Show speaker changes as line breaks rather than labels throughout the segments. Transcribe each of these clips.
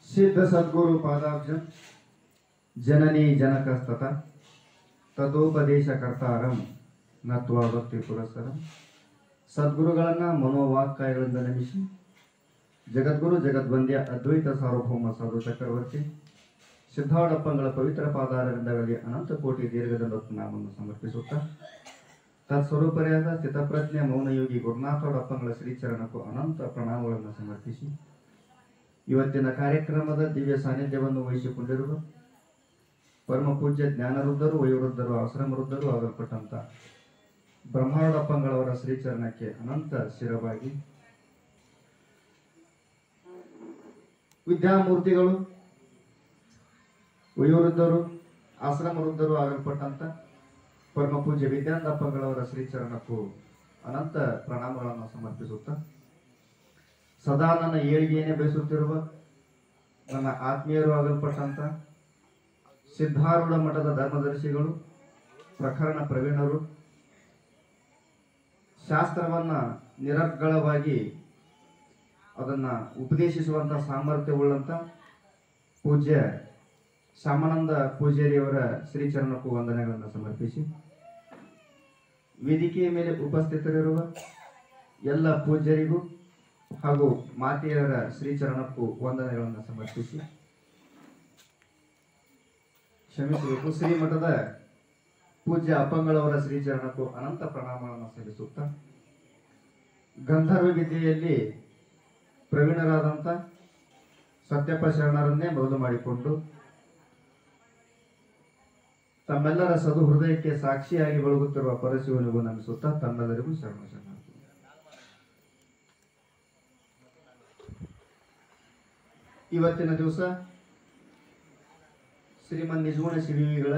सिद्ध सद्गुरु पादाब्ज जननी जनकस्तत ತದೋಪದೇಶಕರ್ತಾರಂ ನತ್ವಾ ಭಕ್ತಿ ಪುರಸ್ಸರಂ. ಸದ್ಗುರುಗಳನ್ನ ಮನೋವಾಕ್ಕಾಯಗಳಿಂದ ನಮಿಸಿ ಜಗದ್ಗುರು ಜಗದ್ವಂದ್ಯ ಅದ್ವೈತ ಸಾರ್ವಭೌಮ ಸಾಧು ಚಕ್ರವರ್ತಿ ಸಿದ್ಧಾಡಪ್ಪಂಗಳ ಪವಿತ್ರ ಪಾದಾರವಿಂದಗಳಿಗೆ ಅನಂತ ಕೋಟಿ ದೀರ್ಘದಂಡತ್ತು ನಾಮವನ್ನು ಸಮರ್ಪಿಸುತ್ತಾ ತತ್ಸ್ವರೂಪರ್ಯಾದ ಸ್ಥಿತಪ್ರಜ್ಞೆ ಮೌನಯೋಗಿ ಗುರುನಾಥೋಡಪ್ಪಂಗಳ ಶ್ರೀಚರಣಕ್ಕೂ ಅನಂತ ಪ್ರಣಾಮಗಳನ್ನು ಸಮರ್ಪಿಸಿ ಇವತ್ತಿನ ಕಾರ್ಯಕ್ರಮದ ದಿವ್ಯ ಸಾನ್ನಿಧ್ಯವನ್ನು ವಹಿಸಿಕೊಂಡಿರುವ ಪರಮ ಪೂಜ್ಯ ಜ್ಞಾನವೃದ್ಧರು ವಯೋವೃದ್ಧರು ಆಶ್ರಮವೃದ್ಧರು ಆಗಲ್ಪಟ್ಟಂತ ಬ್ರಹ್ಮಾಡಪ್ಪಂಗಳವರ ಶ್ರೀಚರಣಕ್ಕೆ ಅನಂತ ಶಿರವಾಗಿ ವಿದ್ಯಾಮೂರ್ತಿಗಳು ವಯೋವೃದ್ಧರು ಆಶ್ರಮವೃದ್ಧರು ಆಗಲ್ಪಟ್ಟಂತ ಪರಮ ಪೂಜ್ಯ ವಿದ್ಯಾನಂದಪ್ಪಂಗಳವರ ಶ್ರೀಚರಣಕ್ಕೂ ಅನಂತ ಪ್ರಣಾಮಗಳನ್ನು ಸಮರ್ಪಿಸುತ್ತಾ ಸದಾ ನನ್ನ ಏಳಿಗೆಯನ್ನೇ ಬಯಸುತ್ತಿರುವ ನನ್ನ ಆತ್ಮೀಯರು ಆಗಲ್ಪಟ್ಟಂತ ಸಿದ್ಧಾರೂಢ ಮಠದ ಧರ್ಮದರ್ಶಿಗಳು ಪ್ರಕರಣ ಪ್ರವೀಣರು ಶಾಸ್ತ್ರವನ್ನ ನಿರರ್ಗಳವಾಗಿ ಅದನ್ನ ಉಪದೇಶಿಸುವಂತ ಸಾಮರ್ಥ್ಯವುಳ್ಳಂತ ಪೂಜ್ಯ ಶಾಮಾನಂದ ಪೂಜಾರಿಯವರ ಶ್ರೀಚರಣಕ್ಕೂ ವಂದನೆಗಳನ್ನು ಸಮರ್ಪಿಸಿ ವೇದಿಕೆಯ ಮೇಲೆ ಉಪಸ್ಥಿತರಿರುವ ಎಲ್ಲ ಪೂಜ್ಯರಿಗೂ ಹಾಗೂ ಮಾತೆಯರ ಶ್ರೀಚರಣಕ್ಕೂ ವಂದನೆಗಳನ್ನು ಸಮರ್ಪಿಸಿ ಕ್ಷಮಿಸಬೇಕು ಶ್ರೀಮಠದ ಪೂಜ್ಯ ಅಪ್ಪಂಗಳವರ ಶ್ರೀಚರಣಕ್ಕೂ ಅನಂತ ಪ್ರಣಾಮಗಳನ್ನು ಸಲ್ಲಿಸುತ್ತಾ ಗಂಧರ್ವ ವಿದ್ಯೆಯಲ್ಲಿ ಪ್ರವೀಣರಾದಂಥ ಸತ್ಯಪ್ಪ ಶರಣರನ್ನೇ ಮೊದಲು ಮಾಡಿಕೊಂಡು ತಮ್ಮೆಲ್ಲರ ಸದು ಹೃದಯಕ್ಕೆ ಸಾಕ್ಷಿಯಾಗಿ ಬೆಳಗುತ್ತಿರುವ ಪರಶಿವನಿಗೂ ನಮಿಸುತ್ತಾ ತಮ್ಮೆಲ್ಲರಿಗೂ ಶರಣ ಶರಣ. ಇವತ್ತಿನ ದಿವಸ ಶ್ರೀಮನ್ ನಿಜಗುಣ ಶಿವಿಗಳ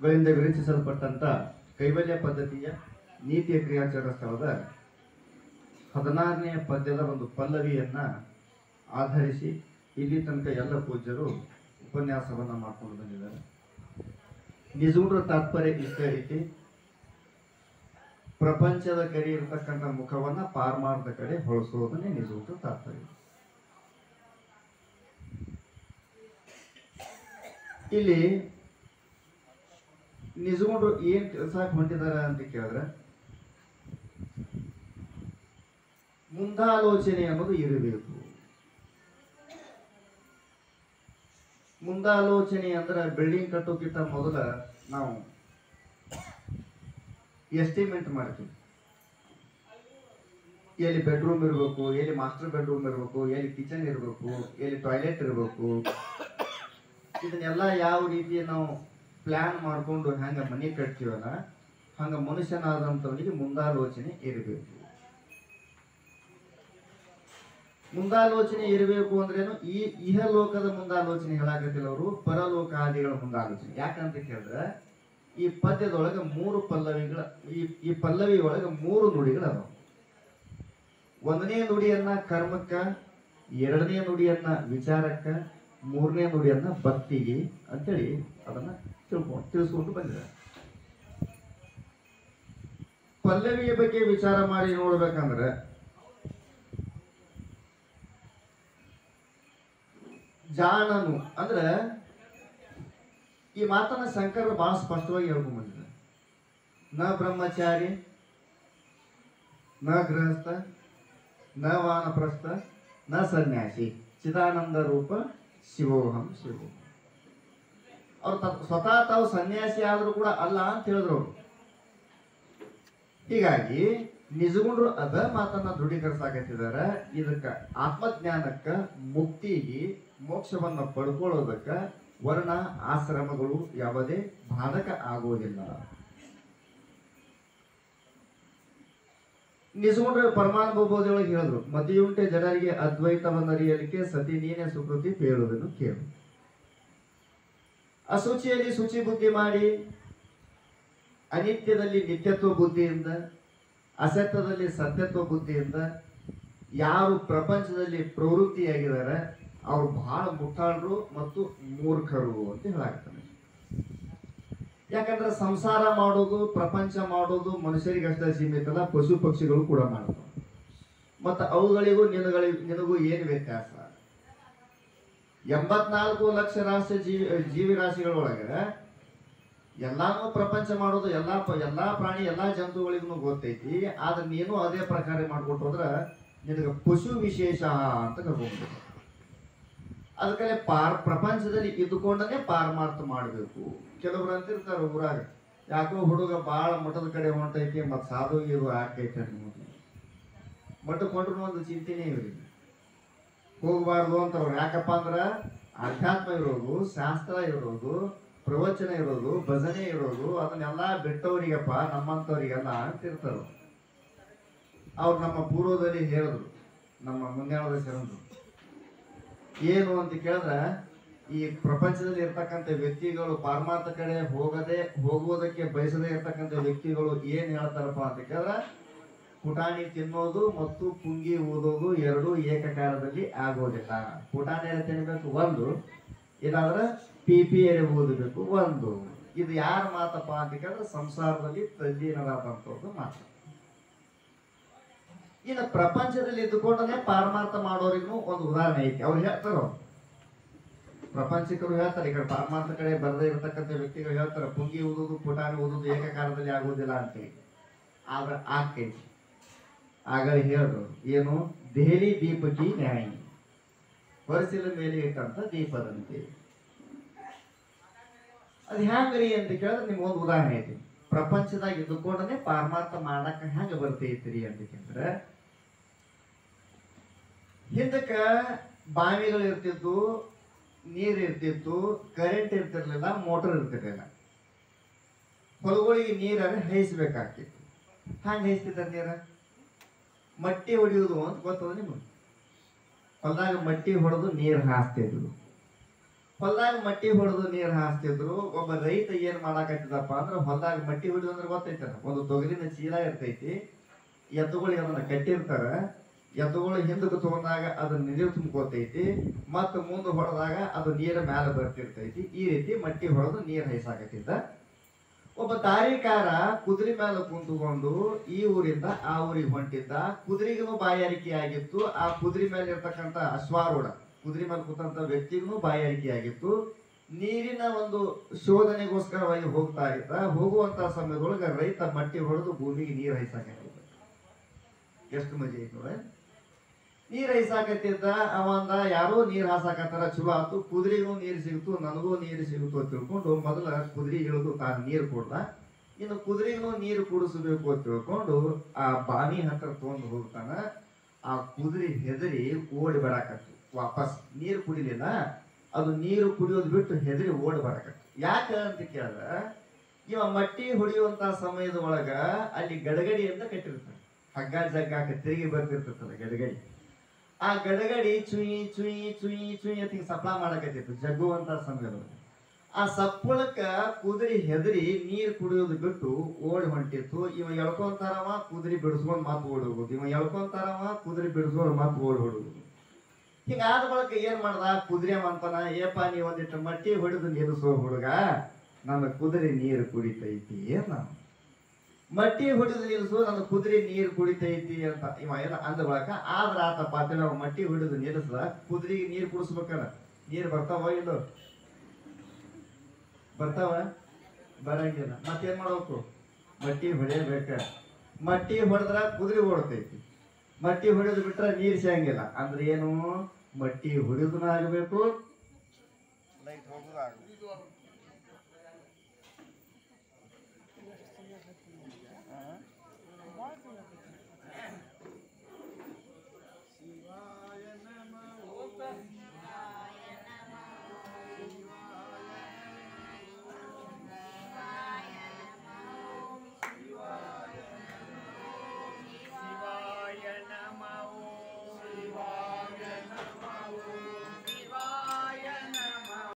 ಗಳಿಂದ ವಿರಚಿಸಲ್ಪಟ್ಟಂತ ಕೈವಲ್ಯ ಪದ್ಧತಿಯ ನೀತಿಯ ಕ್ರಿಯಾಚರಣ ಸ್ಥಳದ 16ನೇ ಪದ್ಯದ ಒಂದು ಪಲ್ಲವಿಯನ್ನ ಆಧರಿಸಿ ಇಲ್ಲಿ ತನಕ ಎಲ್ಲ ಪೂಜ್ಯರು ಉಪನ್ಯಾಸವನ್ನ ಮಾಡ್ಕೊಂಡು ಬಂದಿದ್ದಾರೆ. ನಿಜಗುಣರ ತಾತ್ಪರ್ಯ ಇಷ್ಟ ರೀತಿ ಪ್ರಪಂಚದ ಕಡೆ ಇರತಕ್ಕಂಥ ಮುಖವನ್ನ ಪಾರ್ಮಾರ್ದ ಕಡೆ ಹೊಳಸೋದನ್ನೇ ನಿಜಗುಣರ ತಾತ್ಪರ್ಯ. ಇಲ್ಲಿ ನಿಜಗುಣರು ಏನ್ ಕೆಲಸ ಹೊಂದಿದ್ದಾರೆ ಅಂತ ಕೇಳಿದ್ರೆ ಮುಂದಾಲೋಚನೆ ಅನ್ನೋದು ಇರಬೇಕು. ಮುಂದಾಲೋಚನೆ ಅಂದ್ರೆ ಬಿಲ್ಡಿಂಗ್ ಕಟ್ಟೋಕ್ಕಿಂತ ಮೊದಲ ನಾವು ಎಸ್ಟಿಮೇಟ್ ಮಾಡ್ತೀವಿ. ಎಲ್ಲಿ ಬೆಡ್ರೂಮ್ ಇರಬೇಕು, ಎಲ್ಲಿ ಮಾಸ್ಟರ್ ಬೆಡ್ರೂಮ್ ಇರಬೇಕು, ಎಲ್ಲಿ ಕಿಚನ್ ಇರಬೇಕು, ಎಲ್ಲಿ ಟಾಯ್ಲೆಟ್ ಇರಬೇಕು, ಇದನ್ನೆಲ್ಲ ಯಾವ ರೀತಿ ನಾವು ಪ್ಲಾನ್ ಮಾಡಿಕೊಂಡು ಹೆಂಗ ಮನೆ ಕಟ್ತೀವಲ್ಲ ಹಂಗ ಮನುಷ್ಯನಾದಂಥವನಿಗೆ ಮುಂದಾಲೋಚನೆ ಇರಬೇಕು. ಮುಂದಾಲೋಚನೆ ಇರಬೇಕು ಅಂದ್ರೇನು, ಈ ಇಹಲೋಕದ ಮುಂದಾಲೋಚನೆ ಹೇಳಾಕತ್ತಿಲ್ಲ ಅವರು, ಪರಲೋಕಾದಿಗಳ ಮುಂದಾಲೋಚನೆ. ಯಾಕಂತ ಕೇಳಿದ್ರೆ ಈ ಪದ್ಯದೊಳಗೆ 3 ಪಲ್ಲವಿಗಳ ಈ ಪಲ್ಲವಿ ಒಳಗೆ 3 ನುಡಿಗಳು ಅದಾವ. 1ನೇ ನುಡಿಯನ್ನ ಕರ್ಮಕ್ಕ, 2ನೇ ನುಡಿಯನ್ನ ವಿಚಾರಕ್ಕ, 3ನೇ ನುಡಿಯನ್ನ ಭಕ್ತಿಗೆ ಅಂತೇಳಿ ಅದನ್ನ ತಿಳಿಸ್ಕೊಂಡು ಬಂದಿದ್ದಾರೆ. ಪಲ್ಲವಿಯ ಬಗ್ಗೆ ವಿಚಾರ ಮಾಡಿ ನೋಡ್ಬೇಕಂದ್ರೆ ಜಾಣನು ಅಂದ್ರೆ ಈ ಮಾತನ್ನ ಶಂಕರರು ಬಹಳ ಸ್ಪಷ್ಟವಾಗಿ ಹೇಳ್ಕೊಂಡ್ ಬಂದಿದ್ದಾರೆ. ನ ಬ್ರಹ್ಮಚಾರಿ, ನ ಗೃಹಸ್ಥ, ನ ವಾನಪ್ರಸ್ಥ, ನ ಸನ್ಯಾಸಿ, ಚಿದಾನಂದ ರೂಪ ಶಿವೋಹಂ ಶಿವೋಹಂ. ಅವ್ರು ಸ್ವತಃ ತಾವು ಸನ್ಯಾಸಿ ಆದ್ರೂ ಕೂಡ ಅಲ್ಲ ಅಂತ ಹೇಳಿದ್ರು ಅವರು. ಹೀಗಾಗಿ ನಿಜಗುಣರು ಅದ ಮಾತನ್ನ ದೃಢೀಕರಿಸಾಕತ್ತಿದ್ದಾರೆ. ಇದಕ್ಕ ಆತ್ಮಜ್ಞಾನಕ್ಕ, ಮುಕ್ತಿಗೆ, ಮೋಕ್ಷವನ್ನ ಪಡ್ಕೊಳ್ಳೋದಕ್ಕ ವರ್ಣ ಆಶ್ರಮಗಳು ಯಾವುದೇ ಬಾಧಕ ಆಗೋದಿಲ್ಲ. ನಿಜಗುಣರು ಪರಮಾನುಭವದೊಳಗೆ ಹೇಳಿದ್ರು, ಮತಿಯುಂಟೆ ಜನರಿಗೆ ಅದ್ವೈತವನ್ನು ಅರಿಯಲಿಕ್ಕೆ ಸತಿ ನೀನೆ ಸುಕೃತಿ ಹೇಳುವುದನ್ನು ಕೇಳು. ಅಶುಚಿಯಲ್ಲಿ ಶುಚಿ ಬುದ್ಧಿ ಮಾಡಿ, ಅನಿತ್ಯದಲ್ಲಿ ನಿತ್ಯತ್ವ ಬುದ್ಧಿಯಿಂದ, ಅಸತ್ಯದಲ್ಲಿ ಸತ್ಯತ್ವ ಬುದ್ಧಿಯಿಂದ ಯಾರು ಪ್ರಪಂಚದಲ್ಲಿ ಪ್ರವೃತ್ತಿಯಾಗಿದ್ದಾರೆ ಅವರು ಬಹಳ ಮುಟ್ಟಾಳರು ಮತ್ತು ಮೂರ್ಖರು ಅಂತ ಹೇಳಾಗ್ತಾನೆ. ಯಾಕಂದ್ರೆ ಸಂಸಾರ ಮಾಡೋದು, ಪ್ರಪಂಚ ಮಾಡೋದು ಮನುಷ್ಯರಿಗಷ್ಟೇ ಸೀಮಿತ ಅಲ್ಲ, ಪಶು ಪಕ್ಷಿಗಳು ಕೂಡ ಮಾಡ್ತಾರೆ. ಮತ್ತು ಅವುಗಳಿಗೂ ನಿನಗೂ ಏನು ವ್ಯತ್ಯಾಸ? 84 ಲಕ್ಷ ರಾಶಿ ಜೀವಿ ರಾಶಿಗಳೊಳಗೆ ಎಲ್ಲಾನು ಪ್ರಪಂಚ ಮಾಡೋದು ಎಲ್ಲಾ ಪ್ರಾಣಿ ಎಲ್ಲಾ ಜಂತುಗಳಿಗೂ ಗೊತ್ತೈತಿ. ಆದ್ರೆ ನೀನು ಅದೇ ಪ್ರಕಾರ ಮಾಡ್ಕೊಟ್ಟು ಹೋದ್ರ ನಿನಗೆ ಪಶು ವಿಶೇಷ ಅಂತ ಕರ್ಕೊಂಡು. ಅದಕ್ಕೆ ಪ್ರಪಂಚದಲ್ಲಿ ಇದ್ದುಕೊಂಡೇ ಪಾರಮಾರ್ಥ ಮಾಡಬೇಕು. ಕೆಲವ್ರು ಅಂತಿರ್ತಾರೆ ಊರಾಗ, ಯಾಕೋ ಹುಡುಗ ಭಾಳ ಮಠದ ಕಡೆ ಹೊಂಟೈತಿ ಮತ್ತು ಸಾಧು ಇದು ಹಾಕೈತೆ ಮಠಕ್ಕೆ ಹೊಂಟ್ರು ಒಂದು ಚಿಂತೆನೇ ಇವ್ರಿಗೆ ಹೋಗಬಾರ್ದು ಅಂತವ್ರು. ಯಾಕಪ್ಪ ಅಂದ್ರೆ ಅಧ್ಯಾತ್ಮ ಇರೋದು, ಶಾಸ್ತ್ರ ಇರೋದು, ಪ್ರವಚನ ಇರೋದು, ಭಜನೆ ಇರೋದು, ಅದನ್ನೆಲ್ಲ ಬಿಟ್ಟವರಿಗಪ್ಪ ನಮ್ಮಂಥವ್ರಿಗೆಲ್ಲ ಅಂತಿರ್ತಾರೆ. ಅವ್ರು ನಮ್ಮ ಪೂರ್ವದಲ್ಲಿ ಹೇಳಿದ್ರು, ನಮ್ಮ ಮುಂದಾಳದ ಶರಣರು ಏನು ಅಂತ ಕೇಳಿದ್ರೆ, ಈ ಪ್ರಪಂಚದಲ್ಲಿ ಇರ್ತಕ್ಕಂಥ ವ್ಯಕ್ತಿಗಳು ಪಾರಮಾರ್ಥ ಕಡೆ ಹೋಗುವುದಕ್ಕೆ ಬಯಸದೇ ಇರ್ತಕ್ಕಂಥ ವ್ಯಕ್ತಿಗಳು ಏನ್ ಹೇಳ್ತಾರಪ್ಪ ಅಂತ ಕೇಳಿದ್ರೆ, ಪುಟಾಣಿ ತಿನ್ನೋದು ಮತ್ತು ಪುಂಗಿ ಊದೋದು ಎರಡೂ ಏಕಕಾಲದಲ್ಲಿ ಆಗೋದಿಲ್ಲ. ಪುಟಾಣಿ ಎಲೆ ತಿನ್ನಬೇಕು ಒಂದು, ಇಲ್ಲಾಂದ್ರೆ ಪಿ ಎಲೆ ಓದಬೇಕು ಒಂದು. ಇದು ಯಾರ ಮಾತಪ್ಪ ಅಂತ ಕೇಳಿದ್ರೆ ಸಂಸಾರದಲ್ಲಿ ತಲ್ಲೀನರಾದಂಥದ್ದು ಮಾತು. ಇನ್ನು ಪ್ರಪಂಚದಲ್ಲಿ ಇದ್ದುಕೊಂಡೇ ಪಾರಮಾರ್ಥ ಮಾಡೋರಿಗೂ ಒಂದು ಉದಾಹರಣೆ ಐತಿ. ಅವ್ರು ಹೇಳ್ತಾರ, ಪ್ರಪಂಚಿಕರು ಹೇಳ್ತಾರೆ, ಈ ಕಡೆ ಪಾರಮಾರ್ಥ ಕಡೆ ಬರದೇ ಇರತಕ್ಕಂಥ ವ್ಯಕ್ತಿಗಳು ಹೇಳ್ತಾರೆ ಪುಂಗಿ ಊದುದು ಪುಟಾಣಿ ಊದುದು ಏಕಕಾಲದಲ್ಲಿ ಆಗೋದಿಲ್ಲ ಅಂತೇಳಿ. ಆದ್ರೆ ಆಕೈತಿ. ಆಗಲೇ ಹೇಳಿದ್ರು ಏನು, ದೆಹಲಿ ದೀಪಕಿ ನ್ಯಾಯ, ಹೊರಸಿಲ ಮೇಲೆ ಇಟ್ಟಂತ ದೀಪದಂತೆ. ಅದು ಹೆಂಗ್ರಿ ಅಂತ ಕೇಳಿದ್ರೆ ನಿಮ್ಗೊಂದು ಉದಾಹರಣೆ ಐತಿ. ಪ್ರಪಂಚದಾಗ ಇದ್ದುಕೊಂಡೇ ಪಾರಮಾರ್ಥ ಮಾಡಕ್ಕೆ ಹೆಂಗ ಬರ್ತೈತ್ರಿ ಅಂತ ಕೇಳಿದ್ರೆ, ಹಿಂದಕ್ಕ ಬಾವಿಗಳು ಇರ್ತಿದ್ದು, ನೀರು ಇರ್ತಿತ್ತು, ಕರೆಂಟ್ ಇರ್ತಿರ್ಲಿಲ್ಲ, ಮೋಟರ್ ಇರ್ತಿರ್ಲಿಲ್ಲ. ಹೊಲಗಳಿಗೆ ನೀರನ್ನು ಹೈಸ್ಬೇಕಾಗ್ತಿತ್ತು. ಹಂಗೆ ಹೈಸ್ತಿದ್ದ ನೀರ ಮಟ್ಟಿ ಹೊಡಿಯೋದು ಅಂತ ಗೊತ್ತದ ನಿಮ್ಗೆ. ಹೊಲದಾಗ ಮಟ್ಟಿ ಹೊಡೆದು ನೀರು ಹಾಸ್ತಿದ್ರು. ಹೊಲದಾಗ ಮಟ್ಟಿ ಹೊಡೆದು ನೀರು ಹಾಸ್ತಿದ್ರು. ಒಬ್ಬ ರೈತ ಏನ್ ಮಾಡಾಕತ್ತಿದಪ್ಪ ಅಂದ್ರೆ, ಹೊಲದಾಗ ಮಟ್ಟಿ ಹೊಡಿಯೋದು ಅಂದ್ರೆ ಗೊತ್ತೈತಲ್ಲ, ಒಂದು ತೊಗರಿನ ಚೀಲ ಇರ್ತೈತಿ, ಎತ್ತುಗಳಿಗೆ ಅದನ್ನ ಕಟ್ಟಿರ್ತಾರ. ಎತ್ತುಗಳು ಹಿಂದಕ್ಕೆ ತಗೊಂಡಾಗ ಅದನ್ನ ನೀರು ತುಂಬ್ಕೋತೈತಿ, ಮತ್ತು ಮುಂದೆ ಹೊಡೆದಾಗ ಅದು ನೀರ ಮೇಲೆ ಬರ್ತಿರ್ತೈತಿ. ಈ ರೀತಿ ಮಟ್ಟಿ ಹೊಡೆದು ನೀರು ಹೈಸಾಕತ್ತಿದ್ದ. ಒಬ್ಬ ತಾರೀಕಾರ ಕುದುರೆ ಮೇಲೆ ಕುಂತುಕೊಂಡು ಈ ಊರಿಂದ ಆ ಊರಿಗೆ ಹೊಂಟಿದ್ದ. ಕುದುರೆಗೂ ಬಾಯಾರಿಕೆ ಆಗಿತ್ತು. ಆ ಕುದುರೆ ಮೇಲೆ ಇರ್ತಕ್ಕಂಥ ಅಶ್ವಾರೂಢ, ಕುದುರೆ ಮೇಲೆ ಕೂತಂತ ವ್ಯಕ್ತಿಗೂ ಬಾಯಾರಿಕೆ ಆಗಿತ್ತು. ನೀರಿನ ಒಂದು ಶೋಧನೆಗೋಸ್ಕರವಾಗಿ ಹೋಗ್ತಾ ಇದ್ದ. ಹೋಗುವಂತ ಸಮಯದೊಳಗೆ ರೈತ ಮಟ್ಟಿ ಹೊಡೆದು ಭೂಮಿಗೆ ನೀರು ಹೈಸಾಕತ್ತಿದ್ದ. ಎಷ್ಟು ಮಜೆ ಐತೆ ನೋಡ. ನೀರ್ ಹೈಸಾಕತ್ತಿದ್ದ. ಅವಂದ ಯಾರೋ ನೀರ್ ಹಾಸಾಕತ್ತಾರ, ಚಲೋ ಆತು, ಕುದುರೆಗೂ ನೀರು ಸಿಗುತ್ತು, ನನಗೂ ನೀರು ಸಿಗುತ್ತು ಅಂತ ತಿಳ್ಕೊಂಡು ಮೊದಲ ಕುದುರೆ ಇಳಿದು ತಾನು ನೀರು ಕೊಡ್ದ. ಇನ್ನು ಕುದುರೆಗೂ ನೀರು ಕುಡಿಸಬೇಕು ಅಂತ ತಿಳ್ಕೊಂಡು ಆ ಬಾವಿ ಹತ್ರ ತಗೊಂಡು ಹೋಗ್ತಾನ. ಆ ಕುದುರೆ ಹೆದರಿ ಓಡಿ ಬರಾಕತ್ತು. ವಾಪಸ್ ನೀರು ಕುಡಿಲಿಲ್ಲ, ಅದು ನೀರು ಕುಡಿಯೋದು ಬಿಟ್ಟು ಹೆದರಿ ಓಡಿ ಬರಾಕತ್ತು. ಯಾಕ ಅಂತ ಕೇಳಿದ್ರೆ, ಇವ ಮಟ್ಟಿ ಹೊಡಿಯುವಂತ ಸಮಯದ ಒಳಗ ಅಲ್ಲಿ ಗಡಗಡಿ ಅಂತ ಕಟ್ಟಿರ್ತಾನೆ. ಹಗ್ಗ ಜಗ್ಗಾಕ ತಿರುಗಿ ಬರ್ತಿರ್ತದ ಗಡಗಡಿ. ಆ ಗಡಗಡಿ ಚುಯಿ ಚುಯಿ ಚುಯಿ ಚುಯಿ ಅಂತ ಸಪ್ಲ ಮಾಡಕತ್ತಿತ್ತು ಜಗ್ಗುವಂತ ಸಮಯದೊಳಗೆ. ಆ ಸಪ್ಪಳಕ್ಕ ಕುದುರೆ ಹೆದರಿ ನೀರು ಕುಡಿಯೋದು ಬಿಟ್ಟು ಓಡಿ ಹೊಂಟಿತ್ತು. ಇವ ಎಳ್ಕೊಂತಾರವ, ಕುದುರೆ ಬಿಡಿಸ್ಕೊಂಡು ಮಾತು ಓಡಿ ಹೋಗುದು. ಇವ ಎಳ್ಕೊಂತಾರವ, ಕುದುರೆ ಬಿಡಿಸ್ಕೊಂಡು ಮಾತು ಓಡಿ ಹೊಡುದು. ಹಿಂಗಾದ ಬಳಕ ಏನ್ ಮಾಡ್ದ, ಕುದುರೆ ಅಂತಾನ, ಏಪ ನೀ ಒಂದಿಟ್ಟು ಮಟ್ಟಿ ಹೊಡೆದು ನಿಲ್ಲಿಸೋ ಹುಡುಗ, ನನ್ನ ಕುದುರೆ ನೀರು ಕುಡಿತೈತಿ. ನಾನು ಮಟ್ಟಿ ಹೊಡೆದು ನಿಲ್ಲಿಸು, ನನ್ನ ಕುದುರೆ ನೀರು ಕುಡಿತೈತಿ ಅಂತ ಇವ ಎಲ್ಲ ಅಂದ ಬಳಕ. ಆದ್ರ ಆತಪ್ಪ ಅಂತೇಳಿ ನಾವು ಮಟ್ಟಿ ಹೊಡೆದು ನಿಲ್ಲಿಸ್ದ. ಕುದುರೆಗೆ ನೀರು ಕುಡಿಸ್ಬೇಕಲ್ಲ, ನೀರು ಬರ್ತಾವ ಇಲ್ಲೋ? ಬರ್ತಾವ? ಬರಂಗಿಲ್ಲ. ಮತ್ತೇನ್ ಮಾಡ್ಬೇಕು, ಮಟ್ಟಿ ಹೊಡೆಯಬೇಕ. ಮಟ್ಟಿ ಹೊಡೆದ್ರ ಕುದುರೆ ಓಡ್ತೈತಿ, ಮಟ್ಟಿ ಹೊಡೆದು ಬಿಟ್ರೆ ನೀರು ಸಿಗಂಗಿಲ್ಲ. ಅಂದ್ರೆ ಏನು, ಮಟ್ಟಿ ಹೊಡೆದೂ ಆಗಬೇಕು, ಲೈಟ್ ಹೋಗೋದು ಆಗಬೇಕು.